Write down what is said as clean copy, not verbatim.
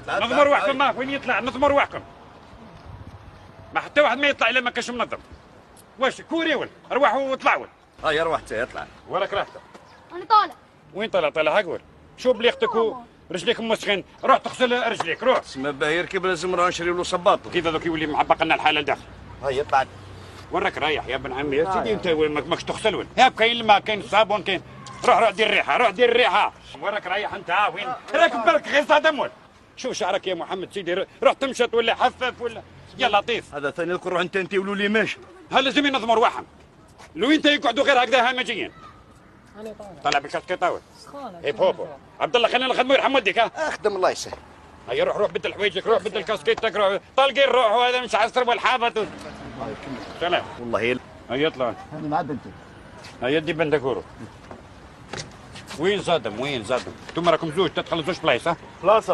نظم رواحكم، ما وين يطلع نظم رواحكم. ما حتى واحد ما يطلع الا ما كانش منظم. واش كوري ولا ارواحوا وطلعوا. هاي ارواح يطلع. وراك راحتك. انا طالع. وين طالع هاكور. شوف بليختك ورجليك مسخن، روح تغسل رجليك روح. اسمع باه يركب لازم نروح نشري له صباط. كيف هذوك يولي معبق لنا الحاله لداخل. هاي يطلع. وراك رايح يا ابن عمي يا سيدي انت ماكش تغسل وين؟ يا كاين الماء كاين الصابون كاين. روح دير الريحه روح دير الريحه. وراك رايح انت وين؟ راكب بالك غير صادم ولا؟ شوف شعرك يا محمد سيدي روح تمشط ولا حفف ولا يا لطيف. هذا ثاني ذكر روح انت ولوا لي ماشي. هل لازم ينظموا رواحهم. لو انت يقعدوا غير هكذا همجيين. انا طلع بالكاسكيت طاول. سخانه. هيب هوب عبد الله خلينا نخدموا يرحم والديك ها. اخدم الله يسهل. هيا روح بدل حوايجك روح بدل كاسكيتك روح طلقين روح وهذا مش عسر والحافظ. سلام. والله هيا اطلع. انا ما عاد هيا دي بندكورو. وين زادم؟ انتم راكم زوج تدخلوا زوج بلايص ها؟ خلاص